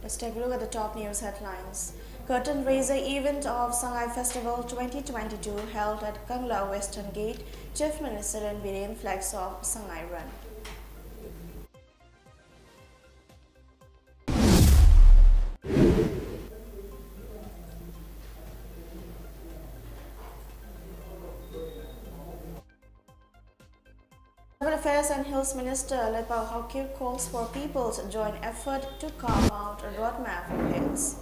Let's take a look at the top news headlines. Curtain raiser event of Shanghai Festival 2022 held at Kangla Western Gate. Chief Minister and Biren flags off Shanghai Run. Urban Affairs and Hills Minister Lepao Haokir calls for people to join effort to carve out a roadmap for hills.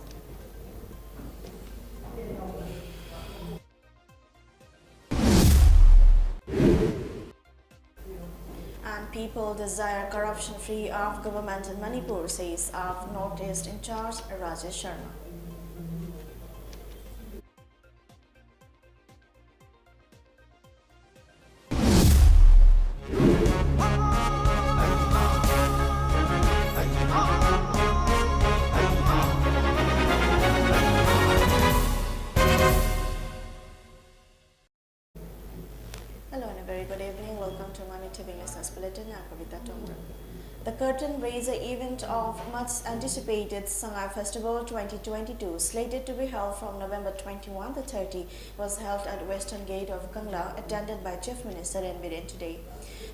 And people desire corruption-free ARF government in Manipur, says ARF Northeast in charge Rajesh Sharma. Hello and a very good evening. Welcome to MAMI TV Business Bulletin. I'm KAVITA TONGBRAM. The curtain raiser event of much anticipated Shanghai Festival 2022, slated to be held from November 21 to 30, was held at Western Gate of Kangla, attended by Chief Minister Biren today.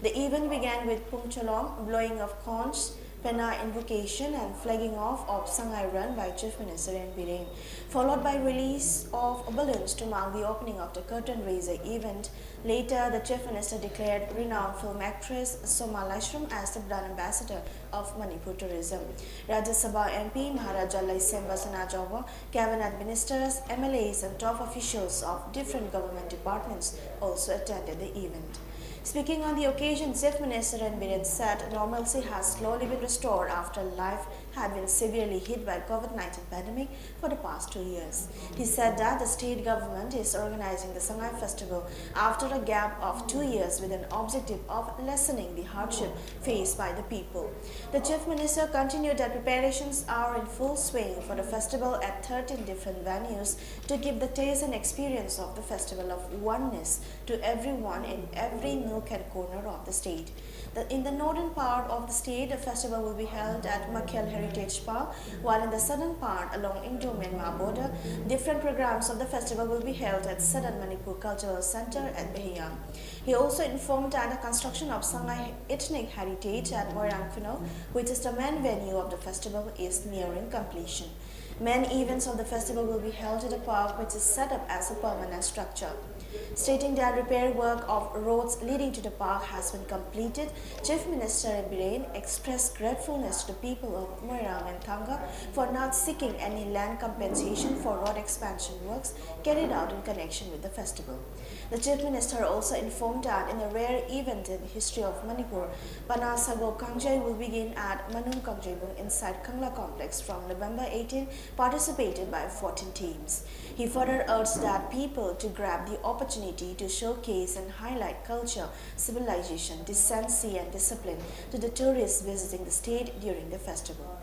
The event began with Pung Cholong, blowing of conch, Penna invocation and flagging off of Shanghai Run by Chief Minister Biren, followed by release of balloons to mark the opening of the curtain raiser event. Later, the Chief Minister declared renowned film actress Soma Laishram as the brand ambassador of Manipur tourism. Rajya Sabha MP Maharaja Laisemba Sanajawa, cabinet ministers, MLAs and top officials of different government departments also attended the event. Speaking on the occasion, Chief Minister Biren said normalcy has slowly been restored after life had been severely hit by COVID-19 pandemic for the past 2 years. He said that the state government is organizing the Shanghai Festival after a gap of 2 years with an objective of lessening the hardship faced by the people. The Chief Minister continued that preparations are in full swing for the festival at 13 different venues to give the taste and experience of the festival of oneness to everyone in every nook and corner of the state. In the northern part of the state, the festival will be held at Makhel Heritage Park, while in the southern part along Indo-Myanmar border, different programs of the festival will be held at Southern Manipur Cultural Center at Bahiyang. He also informed that the construction of Shanghai Ethnic Heritage at Moirang Kuno, which is the main venue of the festival, is nearing completion. Main events of the festival will be held at the park, which is set up as a permanent structure. Stating that repair work of roads leading to the park has been completed, Chief Minister Biren expressed gratefulness to the people of Moirang and Thanga for not seeking any land compensation for road expansion works carried out in connection with the festival. The Chief Minister also informed that in a rare event in the history of Manipur, Panasago Kangjai will begin at Manung Kangjebung inside Kangla Complex from November 18, participated by 14 teams. He further urged that people to grab the opportunity to showcase and highlight culture, civilization, decency and discipline to the tourists visiting the state during the festival.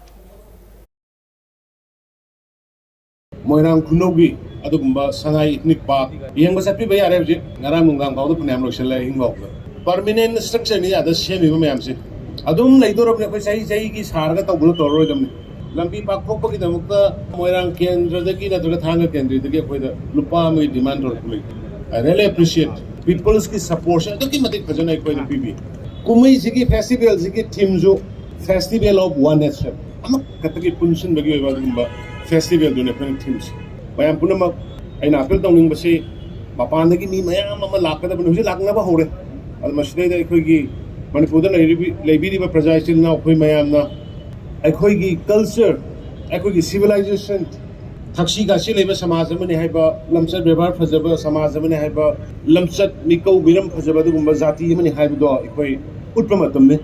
Moirang Kunogi, Adumba, Shanghai Ethnic Park, Young was happy by Arabic, Naramungang, all the Panamlotion laying over. Permanent structure near the same Mamsi. Adum later of the Sai is Harga Toroidum. Lampi Park Poki the Mukta, Moirang Kendra, the Kina to the Tanga Kendri to get with the Lupami demand or police. I really appreciate people's support. I don't think it's a PB. Kumi Ziki Festival, Ziki Timzo, Festival of Oneness. I'm a Catholic Punson Bagua Festival to different teams. By Ampunama, an apple down Basi, Mapanaki, Mayama Laka, but Nuzi Lakna Hore. Almashde, Kogi, Manipudan, Labiba President now, Mayamna, Akogi culture, Akogi civilization. Taxi Gasileva Samazamani Haiba, Lamsat River Fazaba, Samazamani Haiba, Lamsat Miko, Wiram Fazabadu, Mazati, Mani Haiba, Equi, Utpamatum.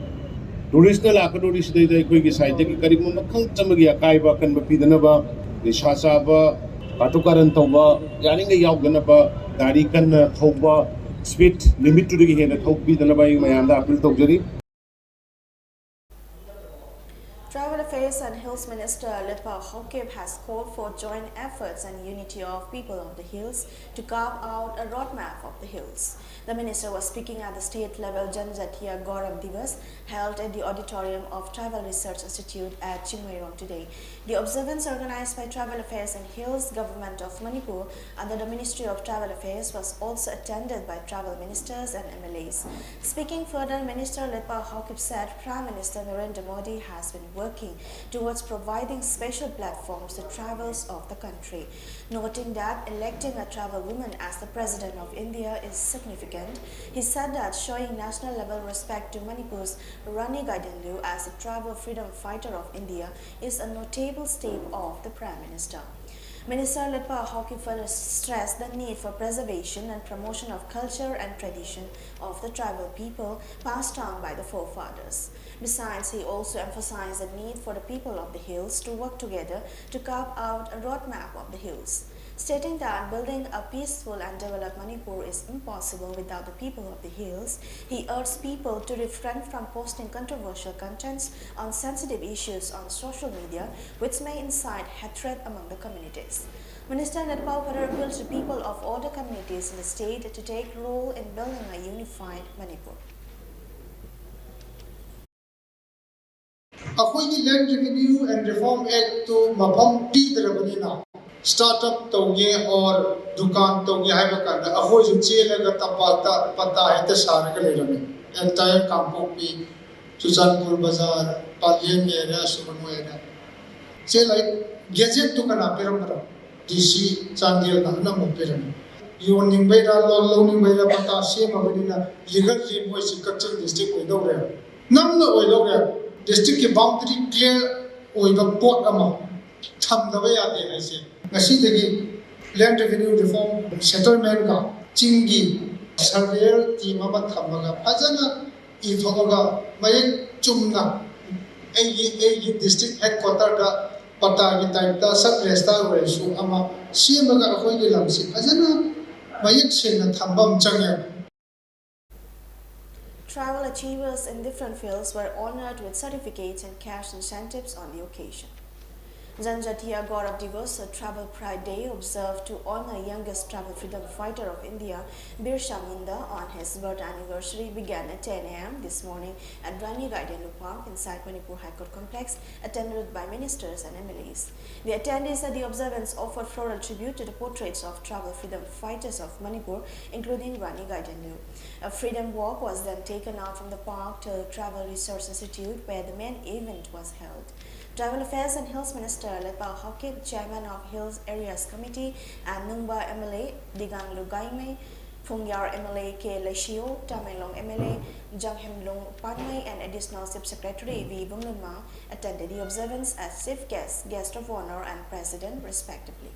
Tourist Lakadorish, the Equi side, the Karikum, Kantamagia Kaiba, can be Pidanaba, the Shasaba, Patukaran Toba, Yaninga Yaganaba, Darikan Toba, Spit, limit to the Hena Topi, the Nabai Mayanda, Apple Togeri. Travel Affairs and Hills Minister Letpa Hokib has called for joint efforts and unity of people of the hills to carve out a roadmap of the hills. The minister was speaking at the state-level Janjatiya Gaurav Divas held at the auditorium of Tribal Research Institute at Chingmairong today. The observance organized by Travel Affairs and Hills Government of Manipur under the Ministry of Travel Affairs was also attended by travel ministers and MLAs. Speaking further, Minister Letpa Hokib said Prime Minister Narendra Modi has been working towards providing special platforms to travels of the country. Noting that electing a travel woman as the President of India is significant, he said that showing national level respect to Manipur's Rani Gaidanlu as the travel freedom fighter of India is a notable step of the Prime Minister. Minister Letpa Hokib further stressed the need for preservation and promotion of culture and tradition of the tribal people passed on by the forefathers. Besides, he also emphasized the need for the people of the hills to work together to carve out a roadmap of the hills, stating that building a peaceful and developed Manipur is impossible without the people of the hills. He urged people to refrain from posting controversial contents on sensitive issues on social media, which may incite hatred among the communities. Minister Letpa further appealed to people of all the communities in the state to take role in building a unified Manipur. Akwai Land Revenue and Reform Act to mafam pidrabanina startup tauge or dukan tauge haiba kanda akwai ju chelaga tapata pata heta saraga lerami entire Kampopi Chujanpur Bazar Palyan area Subarnu area chelai gadget to kana piramara DC Chandel na na piram yoning baira loning baira pata sema badina legal team was Kaching district with over namna oiloga district ki boundary clear oiba port ama thamdaba yade aise ngasidagi land revenue reform settlement ka chingi surveyor team ama thamaga phajana ithoga mai chumna ei district headquarter da pata gi type da sub register resu ama semaga akhoi gi lamsi phajana mai sena thambam changya. Travel achievers in different fields were honored with certificates and cash incentives on the occasion. Janjatiya Gaurav Divas, a Travel Pride Day, observed to honor youngest travel freedom fighter of India, Birsa Munda, on his birth anniversary began at 10 a.m. this morning at Rani Gaidanlu Park inside Manipur High Court Complex, attended by ministers and MLAs. The attendees at the observance offered floral tribute to the portraits of travel freedom fighters of Manipur, including Rani Gaidanlu. A freedom walk was then taken out from the park to Travel Research Institute, where the main event was held. Travel Affairs and Hills Minister Letpa Hokib, Chairman of Hills Areas Committee, and Nungba MLA Digang Lugaime, Phungyar MLA K. Leshio, Tamelong MLA Janghemlong Panmai, and Additional Chief Secretary V. Bumlunma attended the observance as chief guests, guest of honor, and president, respectively.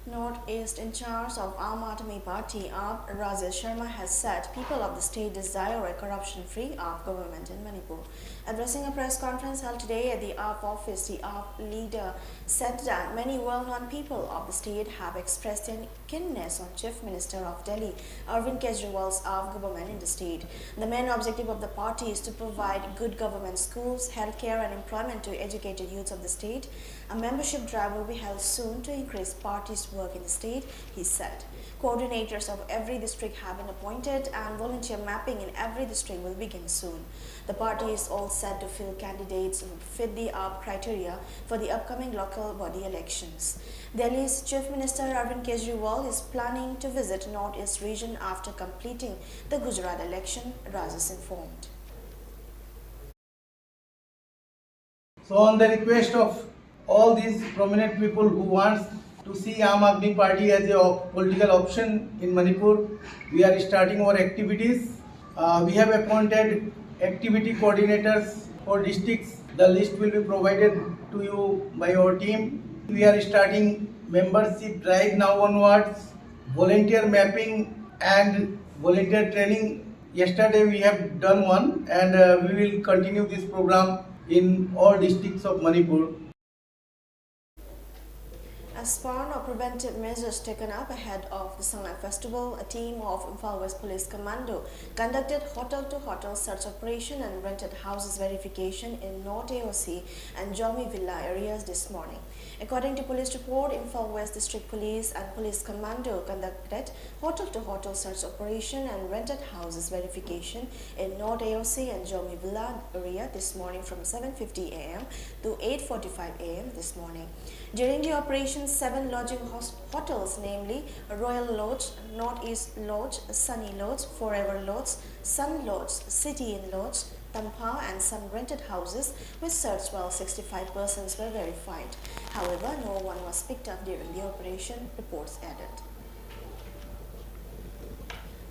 Northeast in charge of Aam Aadmi Party, AAP, Rajesh Sharma has said people of the state desire a corruption-free AAP government in Manipur. Addressing a press conference held today at the AAP office, the AAP leader said that many well-known people of the state have expressed their keenness on Chief Minister of Delhi, Arvind Kejriwal's AAP government in the state. The main objective of the party is to provide good government schools, healthcare and employment to educated youths of the state. A membership drive will be held soon to increase party's work in the state, he said. Coordinators of every district have been appointed and volunteer mapping in every district will begin soon. The party is all set to fill candidates who fit the criteria for the upcoming local body elections. Delhi's Chief Minister Arvind Kejriwal is planning to visit North-East region after completing the Gujarat election, Rajas informed. So on the request of all these prominent people who want to see Aam Aadmi Party as a political option in Manipur, we are starting our activities. We have appointed activity coordinators for districts. The list will be provided to you by our team. We are starting membership drive now onwards, volunteer mapping and volunteer training. Yesterday we have done one, and we will continue this program in all districts of Manipur. As part of preventive measures taken up ahead of the Sangai Festival, a team of Imphal West Police Commando conducted hotel-to-hotel search operation and rented houses verification in North AOC and Jomi Villa areas this morning. According to police report, Imphal West District Police and Police Commando conducted hotel-to-hotel search operation and rented houses verification in North AOC and Jomi Villa area this morning from 7:50 a.m. to 8:45 a.m. this morning. During the operation, 7 lodging hotels, namely Royal Lodge, Northeast Lodge, Sunny Lodge, Forever Lodge, Sun Lodge, City Inn Lodge, Tampa and some rented houses were searched while 65 persons were verified. However, no one was picked up during the operation, reports added.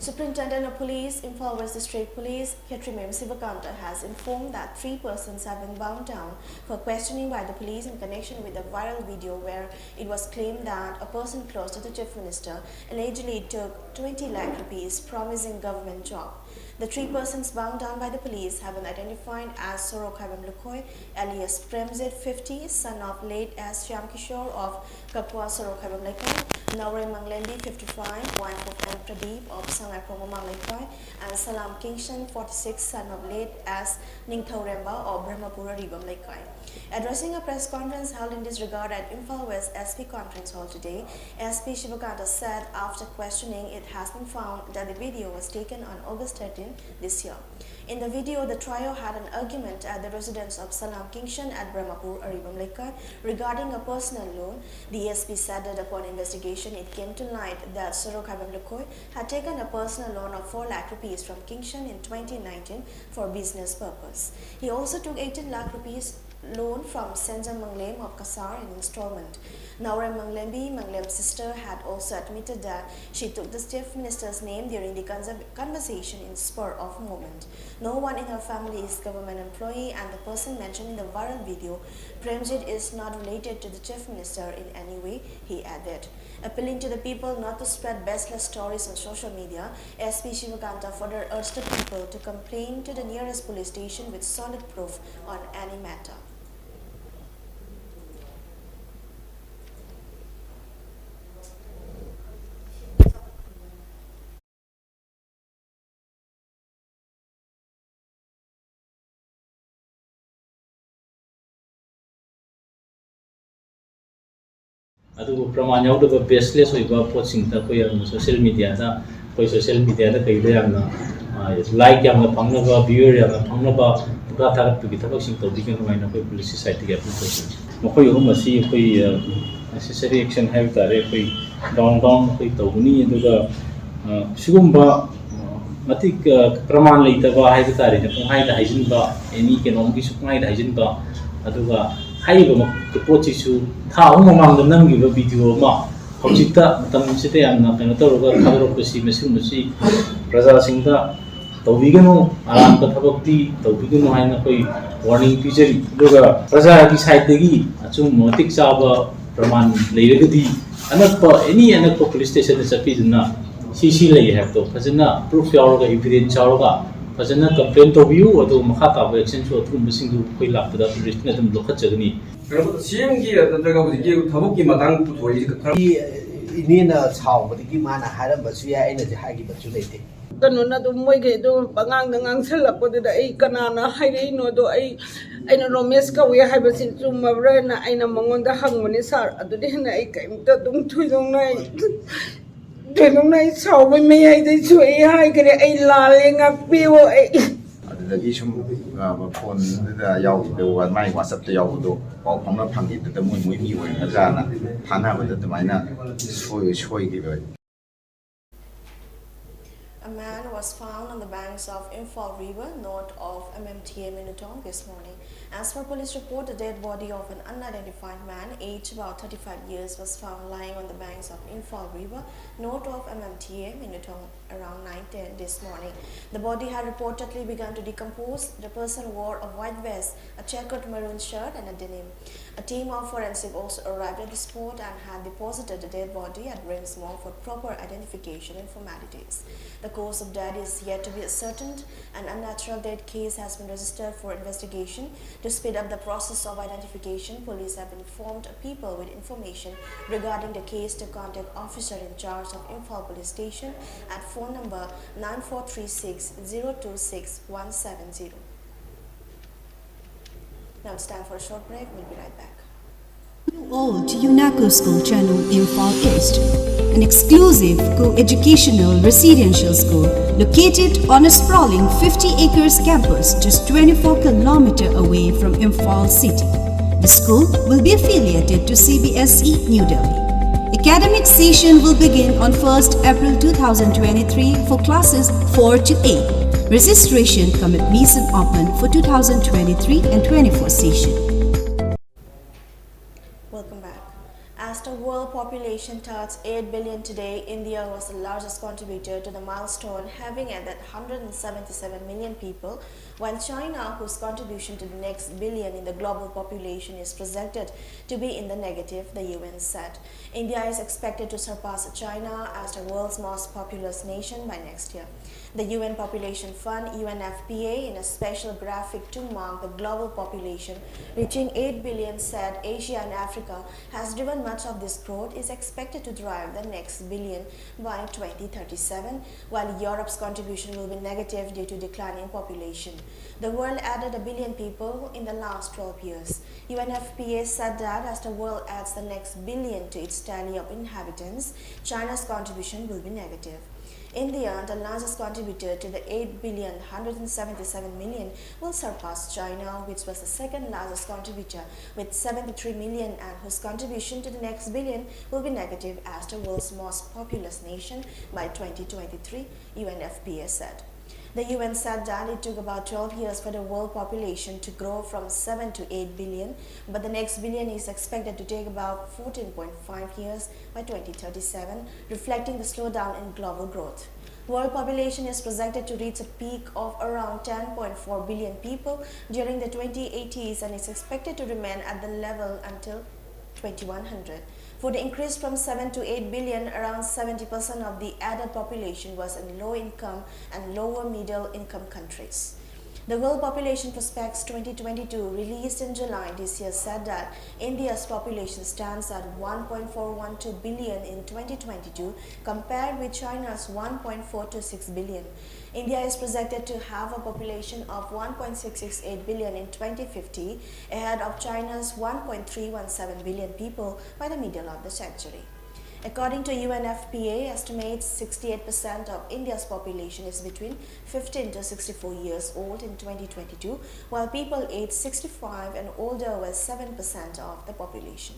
Superintendent of Police, Imphal West District Police, Ketrimem Sivakanta has informed that 3 persons have been bound down for questioning by the police in connection with a viral video where it was claimed that a person close to the Chief Minister allegedly took 20 lakh rupees promising government job. The 3 persons bound down by the police have been identified as Sorokhabam Lukhoi, alias Premzit 50, son of late as Shyam Kishore of Kapwa Sorokhabam Lukhoi, Naure Manglendi 55, wife of M. Pradeep of Sangai Promo Manglekoi, and Salam Kingshan 46, son of late as Ningthau Remba of Brahmapura Ribam Lekoi. Addressing a press conference held in this regard at Imphal West SP Conference Hall today, SP Shivakanta said after questioning it has been found that the video was taken on August 13 this year. In the video, the trio had an argument at the residence of Salam Kingshan at Brahmapur, Aribam Lekar regarding a personal loan. The SP said that upon investigation, it came to light that Sorokhabam Lukhoi had taken a personal loan of 4 lakh rupees from Kingshan in 2019 for business purpose. He also took 18 lakh rupees loan from Senja Manglem of Kasar in installment. Naure Manglembi, Manglem's sister, had also admitted that she took the Chief Minister's name during the conversation in spur of moment. No one in her family is government employee, and the person mentioned in the viral video, Premjit, is not related to the Chief Minister in any way, he added. Appealing to the people not to spread baseless stories on social media, SP Shivakanta further urged the people to complain to the nearest police station with solid proof on any matter. Adu praman yaw da baseless oiba posting ta ko yang social media da kai da yang like yang phangna ba viewer yang phangna ba ka thagat tu ki thabak sing to dikan mai na koi police society ga application mokoi hum asi koi necessary action have tare koi down koi tawni aduga sigumba matik praman leita ba hai tare ne punghai da haijin ba any kenom ki sukhai da haijin ba aduga Hai ba pochi su tha mamang da nang giba video ma hojita tam site yanna kana tawga khadro pasi mesin musi praja singda tawbiganu aram ka thabakti tawbiganu haina koi warning pijari duga praja ki side degi achum motik chaba praman leiragadi anakpa any anakpa police station da chapidna cc lei have to fajana proof yaroga evidence yaroga fajana complaint to view adu makha ta action so thum singu koi lakda police na dum lokha chagni CM기 어떤 데가 우리 게 더욱기 마당 부터 Inina Chow, but the Gimana Haram Basuya Energy Hagi Batulate. Kanuna do moige do bangang ngang sala ko da ai kanana haire no do ai aina romes ka we ha basin tumabra na aina mangonda hangmani sar adu de na ai kaimta dum thuidong nai thuidong nai chaw me ai dei chu ai hai kare ai lale ngak piwo ai adagi sum phone da yaw be wa mai whatsapp da yaw do paw phang na phang gi da mui mi wa na ja na thana ba da mai na soi gi ba. A man was found on the banks of Imphal River, north of MMTA Minutong this morning. As per police report, the dead body of an unidentified man, aged about 35 years, was found lying on the banks of Imphal River, north of MMTA Minutong, around 9:10 this morning. The body had reportedly begun to decompose. The person wore a white vest, a checkered maroon shirt and a denim. A team of forensic also arrived at the spot and had deposited the dead body at Rims Mall for proper identification and formalities. The cause of death is yet to be ascertained. An unnatural death case has been registered for investigation. To speed up the process of identification, police have informed people with information regarding the case to contact officer in charge of Imphal Police Station at phone number 9436 026 170. Now it's time for a short break. We'll be right back. All to UNACO School Channel Imphal East, an exclusive co-educational residential school located on a sprawling 50 acres campus just 24 km away from Imphal city. The school will be affiliated to CBSE New Delhi. Academic session will begin on 1st April 2023 for classes 4 to 8. Registration come admission open for 2023 and 24 session. Welcome back. As the world population touched 8 billion today, India was the largest contributor to the milestone, having added 177 million people, while China, whose contribution to the next billion in the global population is projected to be in the negative, the UN said. India is expected to surpass China as the world's most populous nation by next year. The UN Population Fund, UNFPA, in a special graphic to mark the global population reaching 8 billion, said Asia and Africa has driven much of this growth, is expected to drive the next billion by 2037, while Europe's contribution will be negative due to declining population. The world added a billion people in the last 12 years. UNFPA said that as the world adds the next billion to its tally of inhabitants, China's contribution will be negative. India, the largest contributor to the 8 billion 177 million, will surpass China, which was the second largest contributor with 73 million, and whose contribution to the next billion will be negative as the world's most populous nation by 2023, UNFPA said. The UN said that it took about 12 years for the world population to grow from 7 to 8 billion, but the next billion is expected to take about 14.5 years by 2037, reflecting the slowdown in global growth. World population is projected to reach a peak of around 10.4 billion people during the 2080s and is expected to remain at the level until 2100. For the increase from 7 to 8 billion, around 70% of the added population was in low-income and lower-middle-income countries. The World Population Prospects 2022, released in July this year, said that India's population stands at 1.412 billion in 2022, compared with China's 1.426 billion. India is projected to have a population of 1.668 billion in 2050, ahead of China's 1.317 billion people by the middle of the century. According to UNFPA, estimates 68% of India's population is between 15 to 64 years old in 2022, while people aged 65 and older were 7% of the population.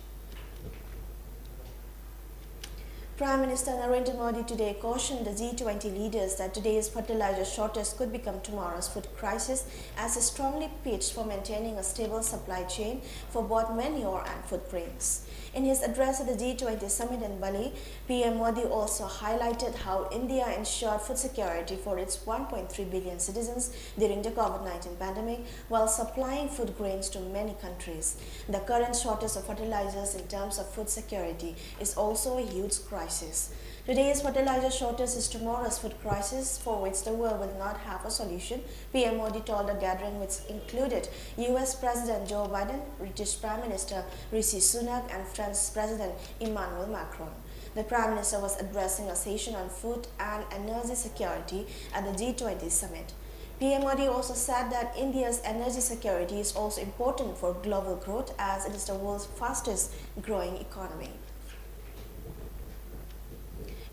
Prime Minister Narendra Modi today cautioned the G20 leaders that today's fertilizer shortage could become tomorrow's food crisis, as he strongly pitched for maintaining a stable supply chain for both manure and food grains. In his address at the G20 summit in Bali, PM Modi also highlighted how India ensured food security for its 1.3 billion citizens during the COVID-19 pandemic, while supplying food grains to many countries. The current shortage of fertilizers in terms of food security is also a huge crisis. Today's fertilizer shortage is tomorrow's food crisis, for which the world will not have a solution, PM Modi told a gathering which included US President Joe Biden, British Prime Minister Rishi Sunak and French President Emmanuel Macron. The Prime Minister was addressing a session on food and energy security at the G20 summit. PM Modi also said that India's energy security is also important for global growth as it is the world's fastest growing economy.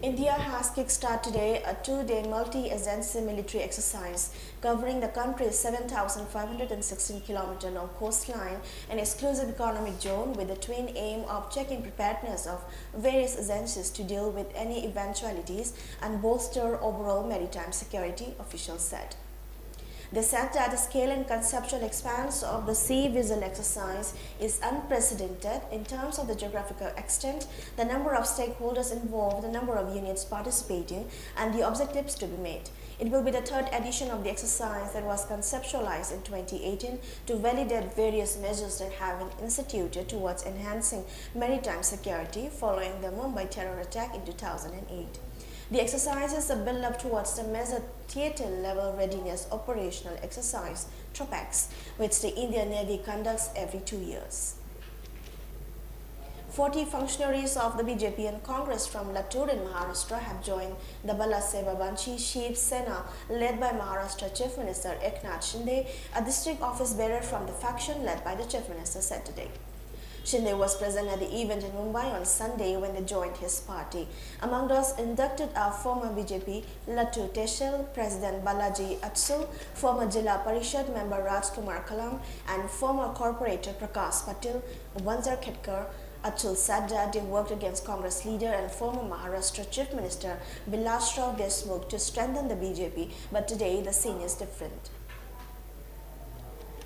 India has kick-started today a two-day multi-agency military exercise covering the country's 7,516-kilometer long coastline and exclusive economic zone with the twin aim of checking preparedness of various agencies to deal with any eventualities and bolster overall maritime security, officials said. They said that the scale and conceptual expanse of the sea vessel exercise is unprecedented in terms of the geographical extent, the number of stakeholders involved, the number of units participating, and the objectives to be made. It will be the third edition of the exercise that was conceptualized in 2018 to validate various measures that have been instituted towards enhancing maritime security following the Mumbai terror attack in 2008. The exercise is a build-up towards the Major Theatre Level Readiness Operational Exercise, TROPEX, which the Indian Navy conducts every 2 years. 40 functionaries of the BJP and Congress from Latur in Maharashtra have joined the Bala Seva Banshi Shiv Sena led by Maharashtra Chief Minister Eknath Shinde, a district office bearer from the faction led by the Chief Minister, said today. Shinde was present at the event in Mumbai on Sunday when they joined his party. Among those inducted are former BJP Latur Tehsil President Balaji Atsu, former Jilla Parishad member Rajkumar Kalam, and former corporator Prakash Patil. Vanzar Khetkar Atul said that they worked against Congress leader and former Maharashtra Chief Minister Vilasrao Deshmukh to strengthen the BJP, but today the scene is different.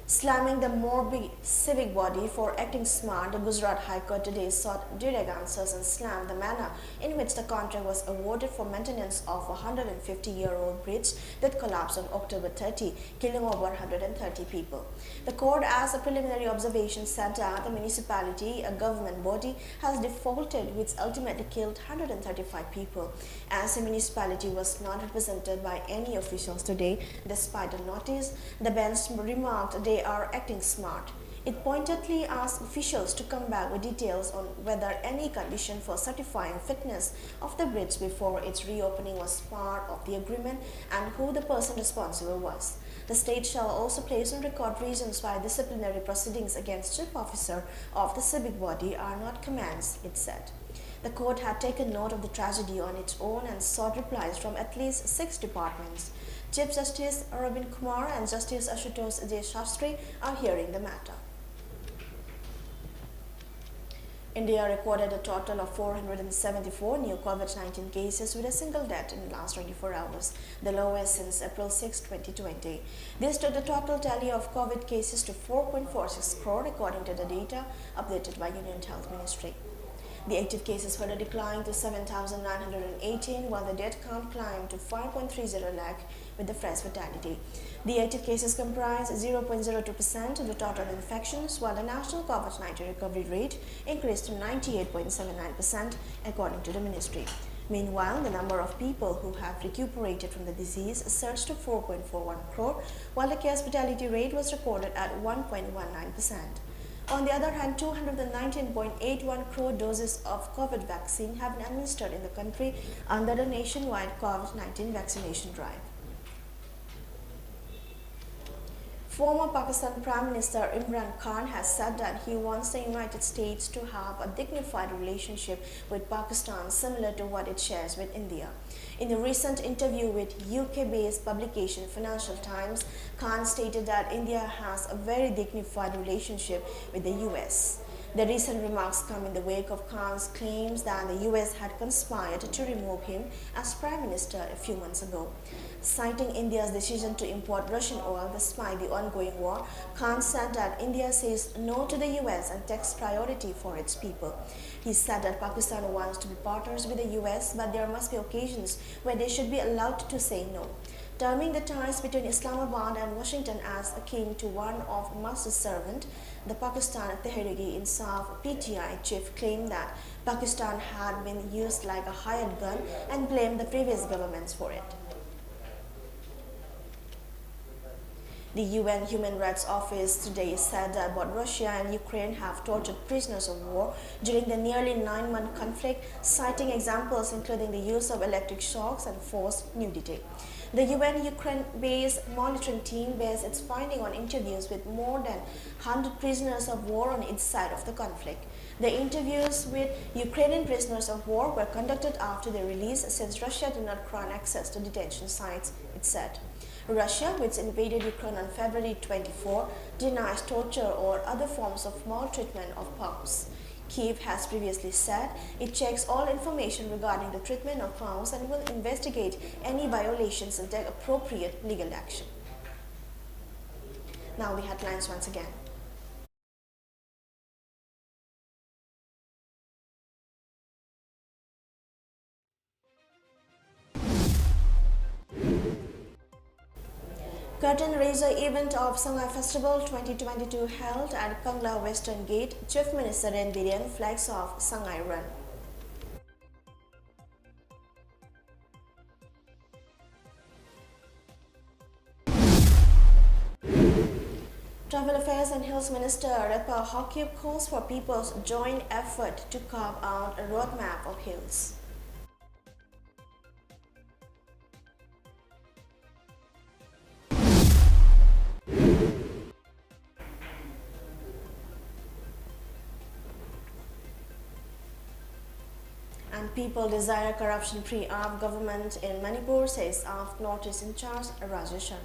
Slamming the Morbi civic body for acting smart, the Gujarat High Court today sought direct answers and slammed the manner in which the contract was awarded for maintenance of a 150-year-old bridge that collapsed on October 30, killing over 130 people. The court, as a preliminary observation, said that the municipality, a government body, has defaulted, which ultimately killed 135 people. As the municipality was not represented by any officials today, despite the notice, the bench remarked they are acting smart. It pointedly asked officials to come back with details on whether any condition for certifying fitness of the bridge before its reopening was part of the agreement and who the person responsible was. The state shall also place on record reasons why disciplinary proceedings against chief officer of the civic body are not commenced, it said. The court had taken note of the tragedy on its own and sought replies from at least 6 departments. Chief Justice Arvind Kumar and Justice Ashutosh J. Shastri are hearing the matter. India recorded a total of 474 new COVID-19 cases with a single death in the last 24 hours, the lowest since April 6, 2020. This took the total tally of COVID cases to 4.46 crore according to the data updated by Union Health Ministry. The active cases further declined to 7,918, while the death count climbed to 5.30 lakh with the fresh fatality. The active cases comprise 0.02% of the total infections, while the national COVID-19 recovery rate increased to 98.79% according to the ministry. Meanwhile, the number of people who have recuperated from the disease surged to 4.41 crore, while the case fatality rate was recorded at 1.19%. On the other hand, 219.81 crore doses of COVID vaccine have been administered in the country under the nationwide COVID-19 vaccination drive. Former Pakistan Prime Minister Imran Khan has said that he wants the United States to have a dignified relationship with Pakistan similar to what it shares with India. In a recent interview with UK-based publication Financial Times, Khan stated that India has a very dignified relationship with the US. The recent remarks come in the wake of Khan's claims that the US had conspired to remove him as Prime Minister a few months ago. Citing India's decision to import Russian oil despite the ongoing war, Khan said that India says no to the US and takes priority for its people. He said that Pakistan wants to be partners with the US, but there must be occasions where they should be allowed to say no. Terming the ties between Islamabad and Washington as akin to one of master servant, the Pakistan Tehreek-e-Insaf PTI chief claimed that Pakistan had been used like a hired gun and blamed the previous governments for it. The UN Human Rights Office today said that both Russia and Ukraine have tortured prisoners of war during the nearly 9-month conflict, citing examples including the use of electric shocks and forced nudity. The UN Ukraine-based monitoring team based its finding on interviews with more than 100 prisoners of war on each side of the conflict. The interviews with Ukrainian prisoners of war were conducted after their release, since Russia did not grant access to detention sites, it said. Russia, which invaded Ukraine on February 24, denies torture or other forms of maltreatment of POWs. Kyiv has previously said it checks all information regarding the treatment of POWs and will investigate any violations and take appropriate legal action. Now the headlines once again. Curtain raiser event of Shanghai Festival 2022 held at Kangla Western Gate. Chief Minister Ren Biren flags off Shanghai Run. Travel Affairs and Hills Minister Repa Hokyup calls for people's joint effort to carve out a roadmap of hills. And people desire corruption-free ARF government in Manipur, says ARF Northeast in charge Rajesh Sharma.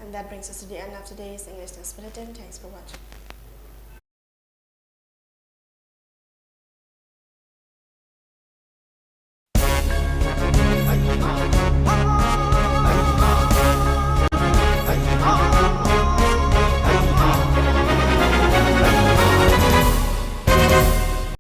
And that brings us to the end of today's English News Bulletin. Thanks for watching.